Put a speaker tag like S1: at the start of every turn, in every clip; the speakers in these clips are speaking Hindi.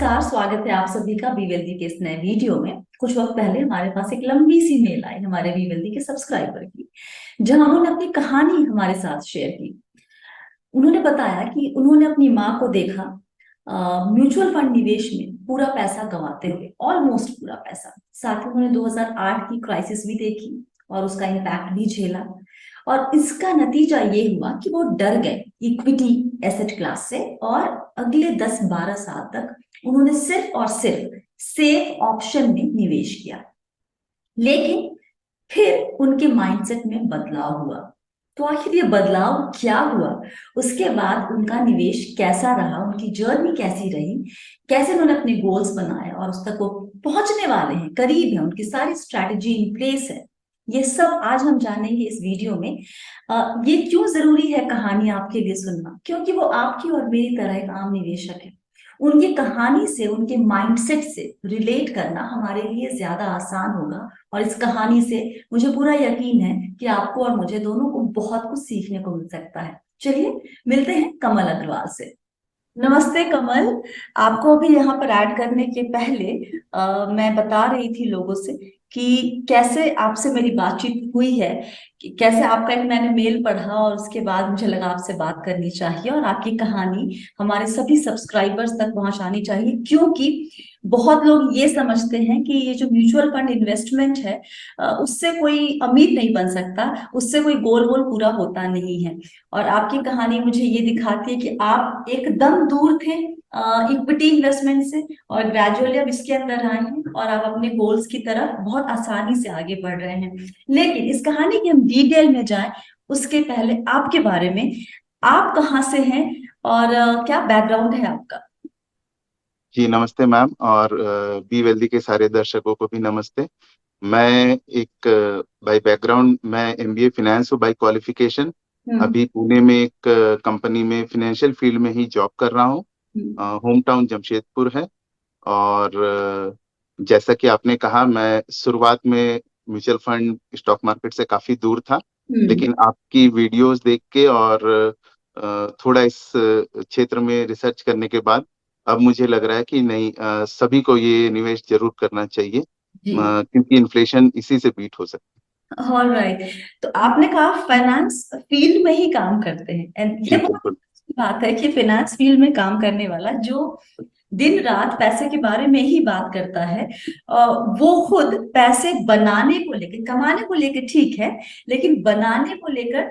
S1: नमस्कार, स्वागत है आप सभी का बीवेल्दी के इस नए वीडियो में। कुछ वक्त पहले हमारे पास एक लंबी सी मेल आई हमारे बीवेल्दी के सब्सक्राइबर की, जहां उन्होंने अपनी कहानी हमारे साथ शेयर की। उन्होंने बताया कि उन्होंने अपनी माँ को देखा म्यूचुअल फंड निवेश में पूरा पैसा गंवाते हुए, ऑलमोस्ट पूरा पैसा। साथ ही उन्होंने 2008 की क्राइसिस भी देखी और उसका इम्पैक्ट भी झेला। और इसका नतीजा ये हुआ कि वो डर गए इक्विटी एसेट क्लास से, और अगले 10-12 साल तक उन्होंने सिर्फ और सिर्फ सेफ ऑप्शन में निवेश किया। लेकिन फिर उनके माइंडसेट में बदलाव हुआ। तो आखिर ये बदलाव क्या हुआ, उसके बाद उनका निवेश कैसा रहा, उनकी जर्नी कैसी रही, कैसे उन्होंने अपने गोल्स बनाए और उस तक वो पहुंचने वाले हैं, करीब है, उनकी सारी स्ट्रैटेजी इन प्लेस है, ये सब आज हम जानेंगे इस वीडियो में। ये क्यों जरूरी है कहानी आपके लिए सुनना, क्योंकि वो आपकी और मेरी तरह एक आम निवेशक है। उनकी कहानी से, उनके माइंडसेट से रिलेट करना हमारे लिए ज्यादा आसान होगा। और इस कहानी से मुझे पूरा यकीन है कि आपको और मुझे दोनों को बहुत कुछ सीखने को मिल सकता है। चलिए मिलते हैं कमल अग्रवाल से। नमस्ते कमल। आपको अभी यहाँ पर ऐड करने के पहले मैं बता रही थी लोगों से कि कैसे आपसे मेरी बातचीत हुई है, कि कैसे आपका एक मैंने मेल पढ़ा और उसके बाद मुझे लगा आपसे बात करनी चाहिए और आपकी कहानी हमारे सभी सब्सक्राइबर्स तक पहुंचानी चाहिए। क्योंकि बहुत लोग ये समझते हैं कि ये जो म्यूचुअल फंड इन्वेस्टमेंट है, उससे कोई अमीर नहीं बन सकता, उससे कोई गोल गोल पूरा होता नहीं है। और आपकी कहानी मुझे ये दिखाती है कि आप एकदम दूर थे इक्विटी इन्वेस्टमेंट से, और ग्रेजुअली अब इसके अंदर आए हैं और आप अपने गोल्स की तरफ बहुत आसानी से आगे बढ़ रहे हैं। लेकिन इस कहानी की हम डिटेल में जाएं उसके पहले आपके बारे में, आप कहाँ से हैं और क्या बैकग्राउंड है आपका।
S2: जी नमस्ते मैम, और बी वेल्दी के सारे दर्शकों को भी नमस्ते। मैं एक बाय बैकग्राउंड मैं एमबीए फिनेंस हूँ बाय क्वालिफिकेशन।
S1: हम्म।
S2: अभी पुणे में एक कंपनी में फिनेंशियल फील्ड में ही जॉब कर रहा हूँ।
S1: हम्म।
S2: होम टाउन जमशेदपुर है। और जैसा कि आपने कहा, मैं शुरुआत में म्यूचुअल फंड स्टॉक मार्केट से काफी दूर था।
S1: हम्म।
S2: लेकिन आपकी वीडियोस देख के और थोड़ा इस क्षेत्र में रिसर्च करने के बाद अब मुझे लग रहा है कि नहीं, सभी को ये निवेश जरूर करना चाहिए,
S1: जी।
S2: क्योंकि इन्फ्लेशन इसी से बीट हो सकती
S1: ऑल राइट। तो आपने कहा फाइनेंस फील्ड में ही काम करते हैं, एंड
S2: है।
S1: ये
S2: जी
S1: बहुत
S2: बिल्कुल।
S1: अच्छी बात है कि फाइनेंस फील्ड में काम करने वाला जो दिन रात पैसे के बारे में ही बात करता है, वो खुद पैसे बनाने को लेकर, कमाने को लेकर ठीक है, लेकिन बनाने को लेकर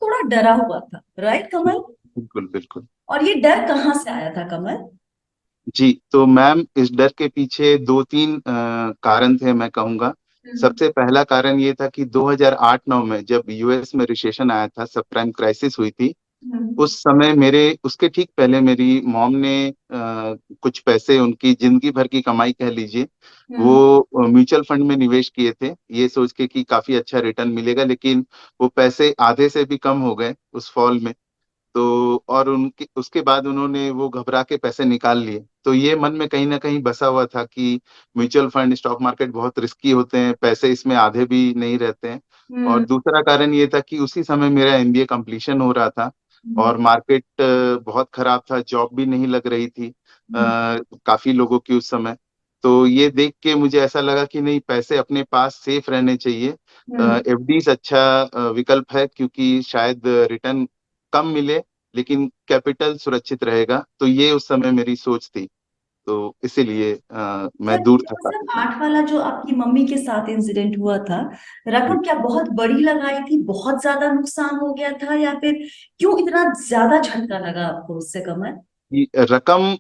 S1: थोड़ा डरा हुआ था, राइट कमल।
S2: बिल्कुल बिल्कुल।
S1: और ये डर कहाँ से आया था कमल।
S2: जी तो मैम, इस डर के पीछे दो तीन कारण थे, मैं कहूँगा।
S1: हम्म।
S2: सबसे पहला कारण ये था कि 2008-9 में जब यूएस में रिसेशन आया था, सब प्राइम क्राइसिस हुई थी।
S1: हम्म।
S2: उस समय मेरे उसके ठीक पहले मेरी मॉम ने कुछ पैसे, उनकी जिंदगी भर की कमाई कह लीजिए,
S1: हम्म।
S2: वो म्यूचुअल फंड में निवेश किए थे, ये सोच के कि काफी अच्छा रिटर्न मिलेगा। लेकिन वो पैसे आधे से भी कम हो गए उस फॉल में। तो और उनके उसके बाद उन्होंने वो घबरा के पैसे निकाल लिए। तो ये मन में कहीं ना कहीं बसा हुआ था कि म्यूचुअल फंड स्टॉक मार्केट बहुत रिस्की होते हैं, पैसे इसमें आधे भी नहीं रहते हैं। और
S1: हम्म।
S2: दूसरा कारण ये था कि उसी समय मेरा एमबीए कंप्लीशन हो रहा था
S1: हम्म।
S2: और मार्केट बहुत खराब था, जॉब भी नहीं लग रही थी काफी लोगों की उस समय। तो ये देख के मुझे ऐसा लगा कि नहीं, पैसे अपने पास सेफ रहने चाहिए।
S1: हम्म।
S2: एफडीज अच्छा विकल्प है, क्योंकि शायद रिटर्न कम मिले लेकिन कैपिटल सुरक्षित रहेगा। तो ये उस समय मेरी सोच थी। तो इसीलिए मैं
S1: सर,
S2: दूर था काफी समय।
S1: 2008 वाला जो आपकी मम्मी के साथ इंसिडेंट हुआ था,
S2: जी
S1: रकम क्या बहुत बड़ी लगाई थी, बहुत ज्यादा नुकसान हो गया था, या फिर क्यों इतना ज्यादा झटका लगा आपको उससे कमर।
S2: ये रकम,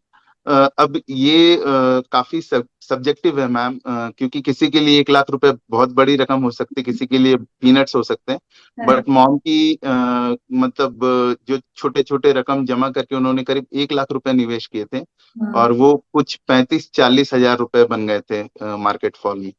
S2: अब ये काफी सब्जेक्टिव है मैम, क्योंकि किसी के लिए 1 लाख रुपए बहुत बड़ी रकम हो सकती है, किसी के लिए पीनट्स हो सकते हैं।
S1: हाँ।
S2: बट मॉम की मतलब जो छोटे छोटे रकम जमा करके उन्होंने करीब 1 लाख रुपए निवेश किए थे,
S1: हाँ।
S2: और वो कुछ 35-40 हजार रुपए बन गए थे मार्केट फॉल में।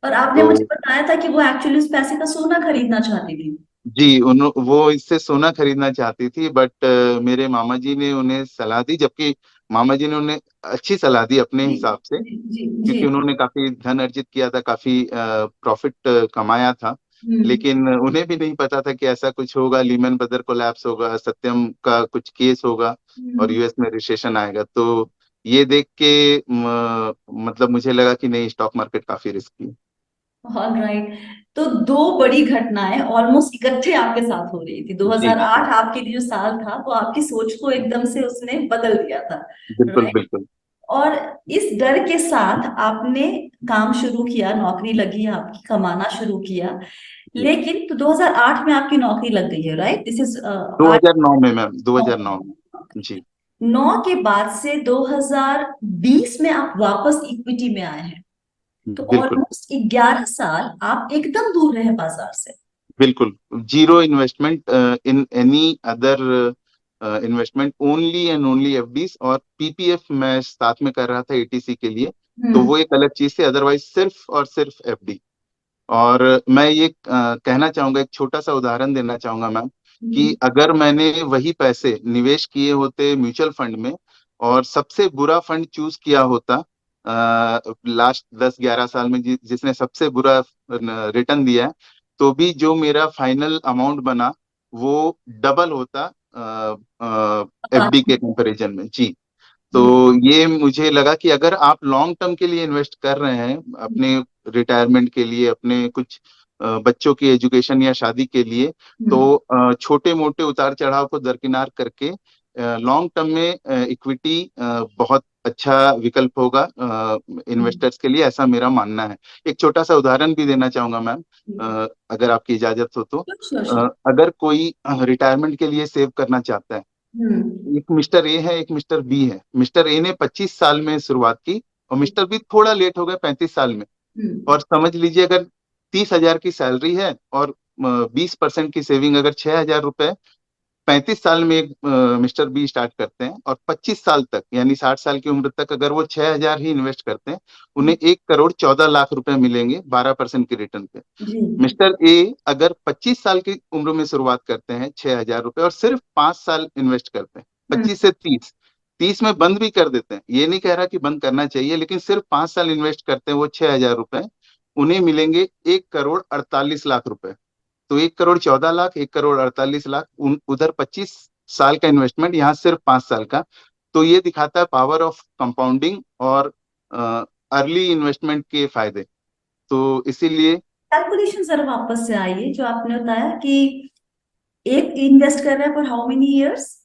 S1: और आपने मुझे
S2: तो
S1: बताया था कि वो एक्चुअली उस पैसे का सोना खरीदना चाहती थी।
S2: जी, वो इससे सोना खरीदना चाहती थी, बट मेरे मामा जी ने उन्हें सलाह दी, जबकि मामा जी ने उन्हें अच्छी सलाह दी अपने
S1: जी।
S2: हिसाब से,
S1: जी। जी। जी।
S2: क्योंकि उन्होंने काफी धन अर्जित किया था, काफी प्रॉफिट कमाया था।
S1: हम्म।
S2: लेकिन उन्हें भी नहीं पता था कि ऐसा कुछ होगा, लीमन ब्रदर कोलैप्स होगा, सत्यम का कुछ केस होगा और
S1: हम्म।
S2: यूएस में रिसेशन आएगा। तो ये देख के मतलब मुझे लगा कि नहीं, स्टॉक मार्केट काफी रिस्की है।
S1: All right. तो दो बड़ी घटनाएं ऑलमोस्ट इकट्ठे आपके साथ हो रही थी।
S2: जी जी,
S1: 2008 आपके लिए जो साल था वो आपकी सोच को एकदम से उसने बदल दिया था।
S2: बिल्कुल
S1: राइट।
S2: बिल्कुल।
S1: और इस डर के साथ आपने काम शुरू किया, नौकरी लगी आपकी, कमाना शुरू किया।
S2: जी,
S1: लेकिन तो 2008 में आपकी नौकरी लग गई है, राइट? दिस इज
S2: 2009 में मैम, 2009 में। जी,
S1: 9 के बाद से 2020 में आप वापस इक्विटी में आए हैं। तो
S2: बिल्कुल
S1: ऑलमोस्ट 11 साल आप एकदम दूर रहे बाजार से।
S2: बिल्कुल। Zero investment in any other investment, only and only FDs, और पीपीएफ मैं साथ में कर रहा था एटीसी के लिए। तो
S1: हम्म।
S2: वो एक अलग चीज थी, अदरवाइज सिर्फ और सिर्फ एफडी। और मैं ये कहना चाहूंगा, एक छोटा सा उदाहरण देना चाहूंगा मैम, कि
S1: हम्म।
S2: अगर मैंने वही पैसे निवेश किए होते म्यूचुअल फंड में, और सबसे बुरा फंड चूज किया होता लास्ट 10-11 साल में, जिसने सबसे बुरा रिटर्न दिया है, तो भी जो मेरा फाइनल अमाउंट बना वो डबल होता एफडी के कंपैरिजन में। जी। तो
S1: जी।
S2: ये मुझे लगा कि अगर आप लॉन्ग टर्म के लिए इन्वेस्ट कर रहे हैं, अपने रिटायरमेंट के लिए, अपने कुछ बच्चों की एजुकेशन या शादी के लिए,
S1: हम्म।
S2: तो छोटे मोटे उतार चढ़ाव को दरकिनार करके लॉन्ग टर्म में इक्विटी बहुत अच्छा विकल्प होगा इन्वेस्टर्स के लिए, ऐसा मेरा मानना है। एक छोटा सा उदाहरण भी देना चाहूंगा मैम, अगर आपकी इजाजत हो तो।
S1: Sure sure.
S2: अगर कोई रिटायरमेंट के लिए सेव करना चाहता है,
S1: हम्म।
S2: एक मिस्टर ए है, एक मिस्टर बी है। मिस्टर ए ने 25 साल में शुरुआत की, और मिस्टर बी थोड़ा लेट हो गया, 35 साल में।
S1: हम्म।
S2: और समझ लीजिए, अगर 30,000 की सैलरी है, और 20% की सेविंग, अगर 6,000 रुपए 35 साल में एक मिस्टर बी स्टार्ट करते हैं, और 25 साल तक यानी 60 साल की उम्र तक अगर वो 6,000 ही इन्वेस्ट करते हैं, उन्हें 1,14,00,000 रुपए मिलेंगे 12% की रिटर्न पे।
S1: जी।
S2: मिस्टर ए अगर 25 साल की उम्र में शुरुआत करते हैं, 6,000 रुपए, और सिर्फ 5 साल इन्वेस्ट करते हैं,
S1: हम्म।
S2: 25 से 30, 30 में बंद भी कर देते हैं, ये नहीं कह रहा कि बंद करना चाहिए, लेकिन सिर्फ 5 साल इन्वेस्ट करते हैं वो 6,000 रुपए, उन्हें मिलेंगे 1,48,00,000 रुपए। तो 1,14,00,000, 1,48,00,000, उधर 25 साल का इन्वेस्टमेंट, यहाँ सिर्फ 5 साल का। तो ये दिखाता है पावर ऑफ कंपाउंडिंग और अर्ली इन्वेस्टमेंट के फायदे। तो इसीलिए
S1: कैलकुलेशन जरा वापस से आइए, जो आपने बताया कि एक इन्वेस्ट कर रहा है for how many years?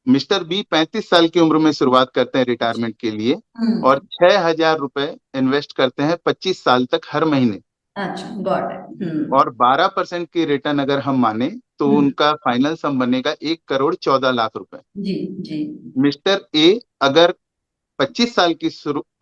S2: Mister B 35 साल की उम्र में शुरुआत करते हैं रिटायरमेंट के लिए, और
S1: हम्म।
S2: 6,000 रुपए इन्वेस्ट करते हैं 25 साल तक हर महीने,
S1: अच्छा, गॉट इट। हम्म।
S2: और 12% की रिटर्न अगर हम माने, तो
S1: हम्म।
S2: उनका फाइनल सम बनेगा 1,14,00,000 रुपए।
S1: जी। जी।
S2: मिस्टर ए अगर 25 साल की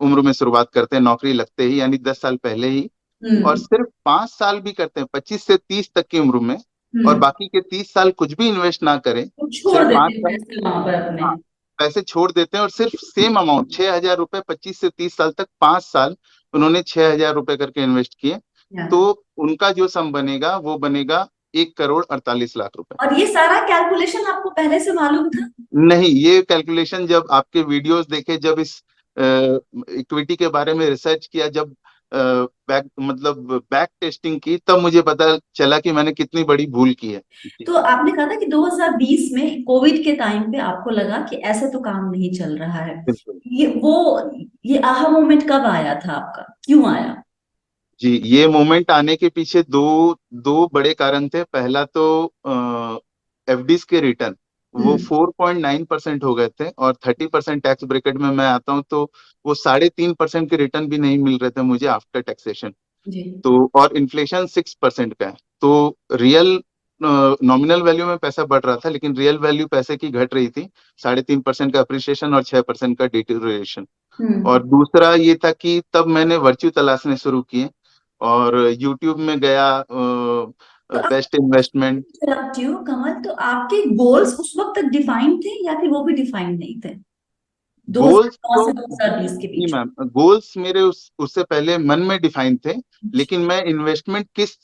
S2: उम्र में शुरुआत करते हैं नौकरी लगते ही, यानी 10 साल पहले ही, और
S1: हम्म।
S2: सिर्फ 5 साल भी करते हैं 25 से 30 तक की उम्र में, और
S1: हम्म।
S2: बाकी के 30 साल कुछ भी इन्वेस्ट ना करें,
S1: तो छोड़
S2: सिर्फ
S1: देते
S2: पांच
S1: हैं
S2: साल
S1: पैसे वहां पर अपने।
S2: हाँ, पैसे छोड़ देते हैं, और सिर्फ सेम अमाउंट 6,000 रुपए 25 से 30 साल तक, 5 साल उन्होंने 6,000 रुपए करके इन्वेस्ट किए,
S1: या।
S2: तो उनका जो सम बनेगा वो बनेगा 1,48,00,000 रुपए।
S1: और ये सारा कैलकुलेशन आपको पहले से मालूम था?
S2: नहीं, ये कैलकुलेशन जब आपके वीडियोस देखे, जब इस इक्विटी के बारे में रिसर्च किया, जब बैक मतलब बैक टेस्टिंग की, तब मुझे पता चला कि मैंने कितनी बड़ी भूल की है। जी,
S1: तो आपने कहा था कि 2020 में कोविड के टाइम पे आपको लगा कि ऐसे तो काम नहीं चल रहा है।
S2: बिल्कुल।
S1: ये वो ये आहा मोमेंट कब आया था आपका, क्यों आया?
S2: जी, ये मोमेंट आने के पीछे दो दो बड़े कारण थे। पहला तो एफडीज के रिटर्न वो
S1: हम्म।
S2: 4.9% हो गए थे, और 30% टैक्स ब्रैकेट में मैं आता हूँ, तो वो 3.5% के रिटर्न भी नहीं मिल रहे थे मुझे आफ्टर टैक्सेशन।
S1: जी।
S2: तो और इन्फ्लेशन 6% का है, तो रियल नॉमिनल वैल्यू में पैसा बढ़ रहा था, लेकिन रियल वैल्यू पैसे की घट रही थी। 3.5% का अप्रिसिएशन और 6% का डिटेरियोरेशन।
S1: हम्म।
S2: और दूसरा ये था कि तब मैंने वर्च्यू तलाशने शुरू किए, और यूट्यूब में गया,
S1: तो
S2: बेस्ट इन्वेस्टमेंट।
S1: इंटरप्ट यू कमल, तो आपके गोल्स उस वक्त तक डिफाइंड थे या फिर वो भी डिफाइंड नहीं थे
S2: गोल्स
S1: 2009
S2: तो,
S1: से 2020 के
S2: जी
S1: बीच?
S2: मैम, गोल्स मेरे उससे पहले मन में डिफाइन थे, लेकिन मैं इन्वेस्टमेंट किस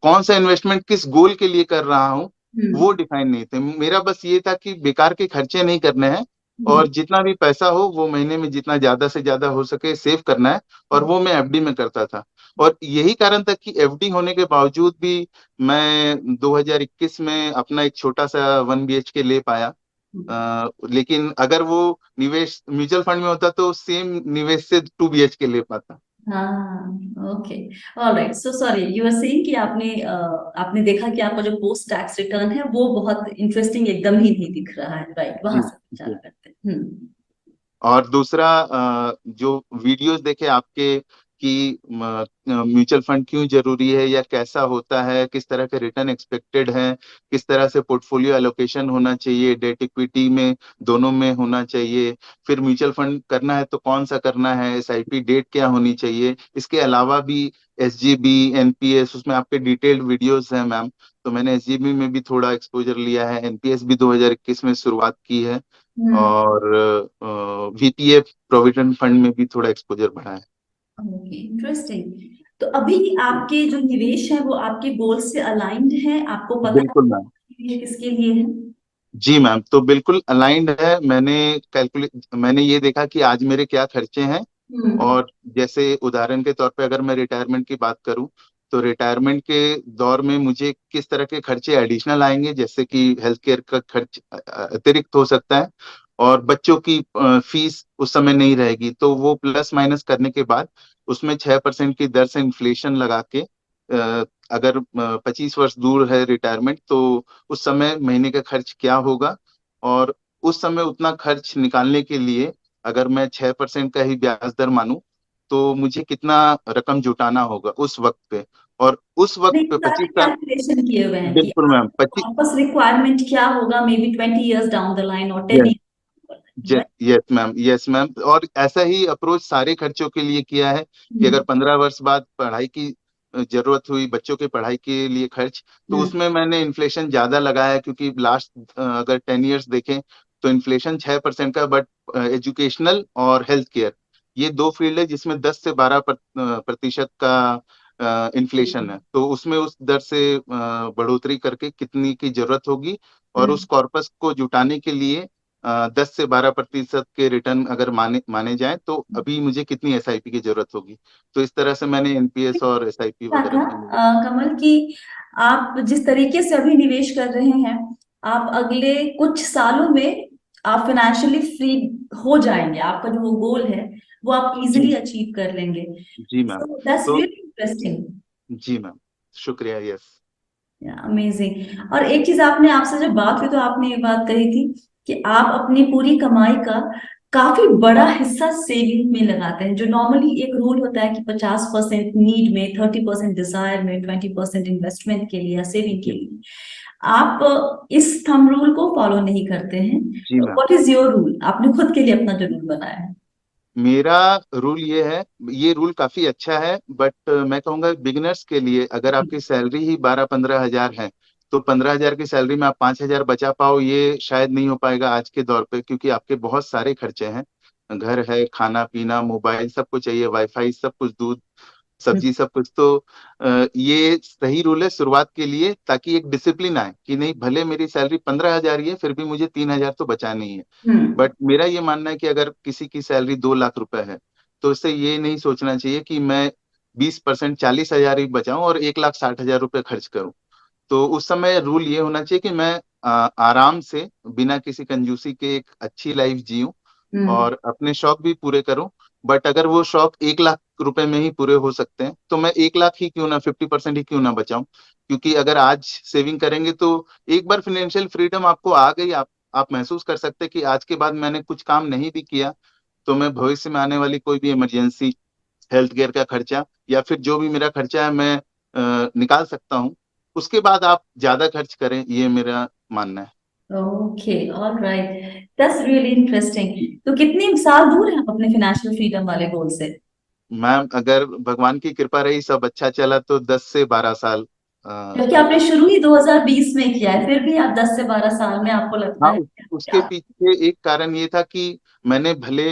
S2: कौन सा इन्वेस्टमेंट किस गोल के लिए कर रहा हूँ, वो
S1: हम्म।
S2: डिफाइन नहीं थे। मेरा बस ये था कि बेकार के खर्चे नहीं करने हैं, और जितना भी पैसा हो वो महीने में जितना ज्यादा से ज्यादा हो सके सेव करना है, और वो मैं एफडी में करता था। और यही कारण था कि एफडी होने के बावजूद भी मैं 2021 में अपना एक छोटा सा 1 BHK ले पाया। लेकिन अगर वो निवेश म्यूचुअल फंड में होता तो सेम निवेश से 2 BHK ले पाता।
S1: हाँ, okay, alright. So sorry, you are saying कि आपने देखा कि आपका जो पोस्ट टैक्स रिटर्न है वो बहुत इंटरेस्टिंग एकदम ही नहीं दिख रहा है, राइट? वहां
S2: जी
S1: से
S2: जी।
S1: विचार करते हैं।
S2: और दूसरा जो वीडियोस देखे आपके कि म्यूचुअल फंड क्यों जरूरी है या कैसा होता है, किस तरह के रिटर्न एक्सपेक्टेड है, किस तरह से पोर्टफोलियो एलोकेशन होना चाहिए, डेट इक्विटी में दोनों में होना चाहिए, फिर म्यूचुअल फंड करना है तो कौन सा करना है, SIP डेट क्या होनी चाहिए, इसके अलावा भी SGB, NPS, उसमें आपके डिटेल्ड वीडियोस हैं मैम। तो मैंने SGB में भी थोड़ा एक्सपोजर लिया है, NPS भी 2021 में शुरुआत की है,
S1: हम्म।
S2: और VPF प्रोविडेंट फंड में भी थोड़ा एक्सपोजर बढ़ा है।
S1: Okay, interesting. तो अभी आपके जो निवेश है वो आपके गोल से अलाइंड है? आपको पता है
S2: बिल्कुल मैम।
S1: निवेश किसके लिए है?
S2: जी मैम, तो बिल्कुल अलाइंड है। मैंने ये देखा कि आज मेरे क्या खर्चे हैं,
S1: हम्म।
S2: और जैसे उदाहरण के तौर पे अगर मैं रिटायरमेंट की बात करूं, तो रिटायरमेंट के दौर में मुझे किस तरह के खर्चे एडिशनल आएंगे, जैसे कि हेल्थ केयर का खर्च अतिरिक्त हो सकता है, और बच्चों की फीस उस समय नहीं रहेगी, तो वो प्लस माइनस करने के बाद उसमें 6% की दर से इन्फ्लेशन लगा के, अगर 25 वर्ष दूर है रिटायरमेंट, तो उस समय महीने का खर्च क्या होगा, और उस समय उतना खर्च निकालने के लिए अगर मैं 6% का ही ब्याज दर मानूं, तो मुझे कितना रकम जुटाना होगा उस वक्त पे, और उस वक्त
S1: नहीं,
S2: पे
S1: सारे
S2: 25 साल।
S1: कैलकुलेशन किए हुए हैं कि
S2: बिल्कुल मैम, 25।
S1: वापस रिक्वायरमेंट क्या होगा, may be 20 years down the line और 10
S2: yes,
S1: years, right?
S2: Yes ma'am, yes ma'am, और ऐसा ही अप्रोच सारे खर्चों के लिए किया है कि अगर
S1: हम्म।
S2: 15 वर्ष बाद पढ़ाई की जरूरत हुई, बच्चों के पढ़ाई के लिए खर्च, तो
S1: हम्म।
S2: उसमें मैंने इन्फ्लेशन ज्यादा लगाया है, क्योंकि लास्ट अगर 10 years देखें तो इन्फ्लेशन 6% का, बट एजुकेशनल और हेल्थ केयर, ये दो फील्ड है जिसमें 10 से 12% का इन्फ्लेशन है, तो उसमें उस दर से बढ़ोतरी करके कितनी की जरूरत होगी, और
S1: हम्म।
S2: उस कॉर्पस को जुटाने के लिए 10 से 12% के रिटर्न अगर माने जाए, तो अभी मुझे कितनी SIP की जरूरत होगी। तो इस तरह से मैंने NPS और SIP
S1: क्या
S2: वगैरह
S1: था
S2: में
S1: कमल कि आप जिस तरीके से अभी निवेश कर रहे हैं, आप अगले कुछ सालों में आप फाइनेंशियली फ्री हो जाएंगे। आपका जो वो गोल है वो आप इजीली
S2: जी
S1: अचीव कर लेंगे।
S2: जी मैम।
S1: सो दैट्स
S2: तो
S1: रियली इंटरेस्टिंग।
S2: जी मैम, शुक्रिया। यस।
S1: अमेजिंग। और एक चीज, आपने आपसे जब बात हुई तो आपने ये बात कही थी कि आप अपनी पूरी कमाई का काफी बड़ा हिस्सा सेविंग में लगाते हैं। जो नॉर्मली एक रूल होता है कि 50% नीड में, 30% डिजायर में, 20% इन्वेस्टमेंट के लिए या सेविंग के
S2: जी
S1: लिए, आप इस थंब रूल को फॉलो नहीं करते हैं।
S2: जी ma'am,
S1: what is your rule? आपने खुद के लिए अपना जो रूल बनाया है।
S2: मेरा रूल ये है, ये रूल काफी अच्छा है, बट मैं कहूँगा बिगिनर्स के लिए, अगर आपकी सैलरी ही 12-15 हजार है, तो 15 हजार की सैलरी में आप 5 हजार बचा पाओ, ये शायद नहीं हो पाएगा आज के दौर पे, क्योंकि आपके बहुत सारे खर्चे हैं। घर है, खाना पीना, मोबाइल, सब कुछ चाहिए, वाईफाई, सब कुछ, दूध सब्जी, सब कुछ। तो ये सही रूल है शुरुआत के लिए, ताकि एक डिसिप्लिन आए कि नहीं, भले मेरी सैलरी 15 हजार ही है, फिर भी मुझे 3 हजार तो बचानी है।
S1: हम्म।
S2: बट मेरा ये मानना है कि अगर किसी की सैलरी 2 लाख रुपए है, तो इससे ये नहीं सोचना चाहिए कि मैं 20%, 40 हजार ही बचाऊं और 1,60,000 रुपये खर्च करूं। तो उस समय रूल ये होना चाहिए कि मैं आराम से, बिना किसी कंजूसी के, एक अच्छी लाइफ जीऊं
S1: हम्म।
S2: और अपने शौक भी पूरे करूं। बट अगर वो शौक 1 लाख रुपए में ही पूरे हो सकते हैं, तो मैं 1 लाख ही क्यों ना, 50% ही क्यों ना बचाऊं। क्योंकि अगर आज सेविंग करेंगे, तो एक बार फाइनेंशियल फ्रीडम आपको आ गई, आप महसूस कर सकते हैं कि आज के बाद मैंने कुछ काम नहीं भी किया, तो मैं भविष्य में आने वाली कोई भी इमरजेंसी, हेल्थ केयर का खर्चा, या फिर जो भी मेरा खर्चा है, मैं निकाल सकता हूँ। उसके बाद आप ज्यादा खर्च करें, ये मेरा मानना है।
S1: Okay, all right, that's really interesting. तो कितनी साल दूर हैं आप अपने फाइनेंशियल फ्रीडम वाले गोल से?
S2: मैम, अगर भगवान की कृपा रही, सब अच्छा चला, तो 10 से 12 साल
S1: जबकि आपने
S2: लगभग।
S1: शुरू ही 2020 में किया है, फिर भी आप 10 से 12 साल में आपको लगता
S2: हाँ,
S1: है
S2: उसके
S1: क्या?
S2: पीछे एक कारण ये था कि मैंने भले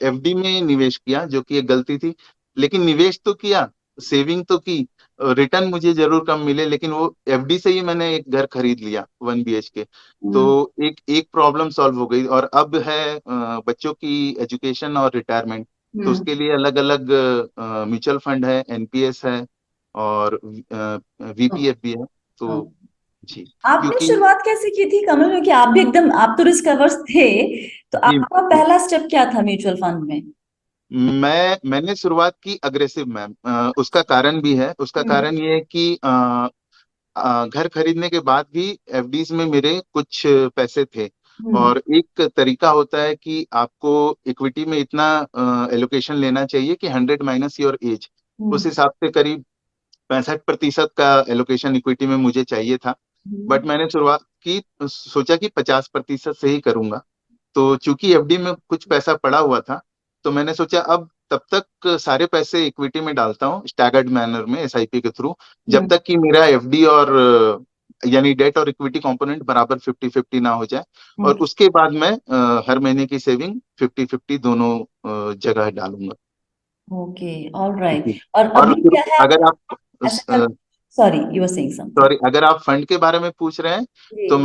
S2: FD में निवेश किया, जो कि एक गलती थी, लेकिन निवेश तो किया, सेविंग तो की, रिटर्न मुझे जरूर कम मिले, लेकिन वो FD से ही मैंने एक घर खरीद लिया 1 BHK। तो
S1: हम्म।
S2: एक एक प्रॉब्लम सॉल्व हो गई, और अब है बच्चों की एजुकेशन और रिटायरमेंट। तो
S1: हम्म।
S2: उसके लिए अलग अलग म्यूचुअल फंड है, NPS है, और VPF भी है। तो जी।
S1: आपने
S2: क्योंकि
S1: शुरुआत कैसे की थी कमल, क्योंकि आप भी एकदम, आप तो रिस्क अवर्स थे, तो
S2: जी,
S1: आपका पहला स्टेप क्या था म्यूचुअल फंड में?
S2: मैंने शुरुआत की अग्रेसिव मैम। उसका कारण भी है। उसका
S1: हम्म।
S2: कारण ये है कि घर खरीदने के बाद भी एफडीज में मेरे कुछ पैसे थे।
S1: हम्म।
S2: और एक तरीका होता है कि आपको इक्विटी में इतना एलोकेशन लेना चाहिए कि 100 माइनस योर एज। उस
S1: हम्म।
S2: हिसाब से करीब 65% का एलोकेशन इक्विटी में मुझे चाहिए था। बट
S1: हम्म।
S2: मैंने शुरुआत की, सोचा कि 50% से ही करूंगा। तो चूंकि एफडी में कुछ पैसा पड़ा हुआ था, तो मैंने सोचा अब तब तक सारे पैसे इक्विटी में डालता हूँ स्टैगर्ड मैनर में एसआईपी के थ्रू, जब
S1: हम्म।
S2: तक कि मेरा एफडी और यानी डेट और इक्विटी कंपोनेंट बराबर 50-50 ना हो जाए। और
S1: ओके।
S2: उसके बाद मैं हर महीने की सेविंग 50-50 दोनों जगह डालूंगा।
S1: ओके। All right.
S2: जी।
S1: और
S2: और
S1: अभी
S2: फिर
S1: क्या है,
S2: अगर आप
S1: ऐसा कर, sorry you were saying something.
S2: Sorry, अगर आप फंड के बारे में पूछ रहे हैं,
S1: जी।
S2: तो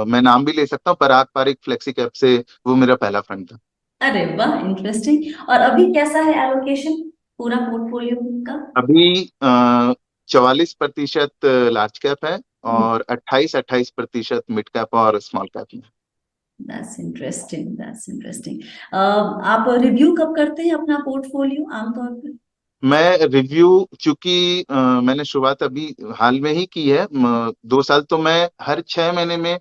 S2: मैं नाम भी ले सकता हूँ, पराग पारिक फ्लेक्सी कैप से। वो मेरा पहला फंड था।
S1: अरे वाह, इंटरेस्टिंग। और अभी कैसा है एलोकेशन पूरा पोर्टफोलियो का?
S2: अभी 44% लार्ज कैप है और 28-28% मिड कैप और स्मॉल कैप में।
S1: That's interesting, that's interesting. आप रिव्यू कब करते हैं अपना पोर्टफोलियो आमतौर पर?
S2: मैं रिव्यू, चूंकि मैंने शुरुआत अभी हाल में ही की है, 2 साल, तो मैं हर 6 महीने में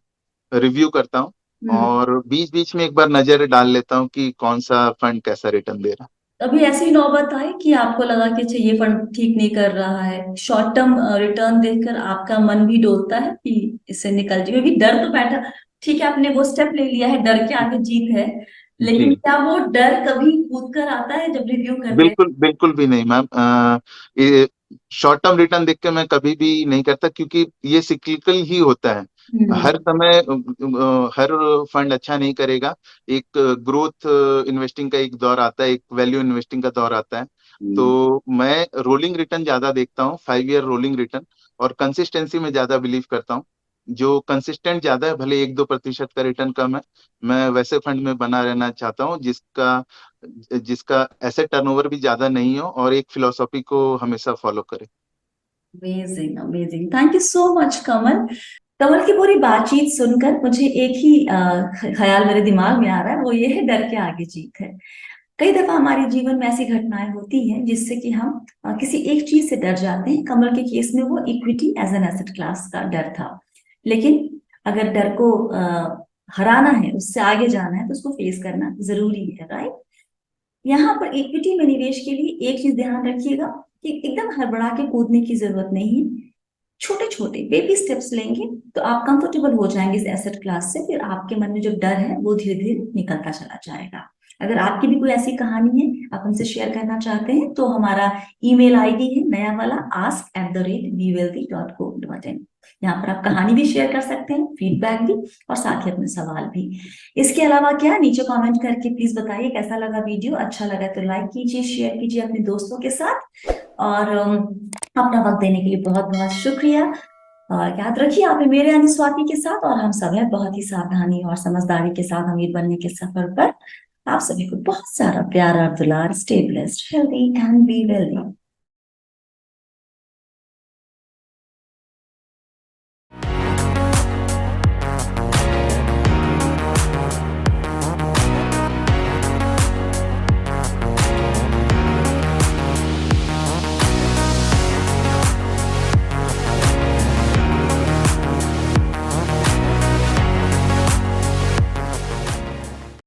S2: रिव्यू करता हूँ।
S1: हम्म।
S2: और बीच बीच में एक बार नजर डाल लेता हूँ कि कौन सा फंड कैसा रिटर्न दे रहा
S1: अभी ऐसी नौबत आई कि आपको लगा कि अच्छा ये फंड ठीक नहीं कर रहा है, शॉर्ट टर्म रिटर्न देखकर आपका मन भी डोलता है कि इससे निकल जाए, क्योंकि डर तो बैठा, ठीक है आपने वो स्टेप ले लिया है, डर के आगे जीत है,
S2: है।
S1: लेकिन
S2: जी।
S1: क्या वो डर कभी कूद कर आता है जब रिव्यू करते हैं?
S2: बिल्कुल बिल्कुल भी नहीं मैम। ये शॉर्ट टर्म रिटर्न देख के मैं कभी भी नहीं करता, क्योंकि ये सिक्लिकल ही होता है।
S1: हम्म।
S2: हर समय हर फंड अच्छा नहीं करेगा। एक ग्रोथ इन्वेस्टिंग का एक दौर आता है, एक वैल्यू इन्वेस्टिंग का दौर आता है।
S1: हम्म।
S2: तो मैं रोलिंग रिटर्न ज्यादा देखता हूँ, 5 ईयर रोलिंग रिटर्न। और कंसिस्टेंसी में ज्यादा बिलीव करता हूँ। जो कंसिस्टेंट ज्यादा है, भले 1-2% का रिटर्न कम है, मैं वैसे फंड में बना रहना चाहता हूँ जिसका जिसका एसेट टर्नओवर भी ज्यादा नहीं हो और एक फिलोसॉफी को हमेशा फॉलो करे।
S1: Amazing, amazing, thank you so much Kamal. Kamal की पूरी बातचीत सुनकर मुझे एक ही ख्याल मेरे दिमाग में आ रहा है, वो ये है, डर के आगे जीत है। कई दफा हमारे जीवन में ऐसी घटनाएं होती हैं जिससे कि हम किसी एक चीज से डर जाते हैं। कमल के केस में वो equity as an asset class का डर था। लेकिन अगर डर को हराना है, उससे आगे जाना है, तो उसको फेस करना जरूरी है, राइट? यहाँ पर इक्विटी में निवेश के लिए एक चीज ध्यान रखिएगा कि एकदम हड़बड़ा के कूदने की जरूरत नहीं है। छोटे छोटे बेबी स्टेप्स लेंगे तो आप कंफर्टेबल हो जाएंगे इस एसेट क्लास से, फिर आपके मन में जो डर है वो धीरे धीरे निकलता चला जाएगा। अगर आपकी भी कोई ऐसी कहानी है, आप हमसे शेयर करना चाहते हैं, तो हमारा ईमेल आईडी है नया वाला, ask@bewealthy.co.in। यहाँ पर आप कहानी भी शेयर कर सकते हैं, फीडबैक भी, और साथ ही अपने सवाल भी। इसके अलावा क्या, नीचे कमेंट करके प्लीज बताइए कैसा लगा वीडियो। अच्छा लगा तो लाइक कीजिए, शेयर कीजिए अपने दोस्तों के साथ। और अपना वक्त देने के लिए बहुत बहुत शुक्रिया। और याद रखिए, आप हैं मेरे यानी स्वाति के साथ, और हम सब हैं बहुत ही सावधानी और समझदारी के साथ अमीर बनने के सफर पर। आप सभी को बहुत सारा प्यार और दुलार। Stay blessed, healthy and be wealthy.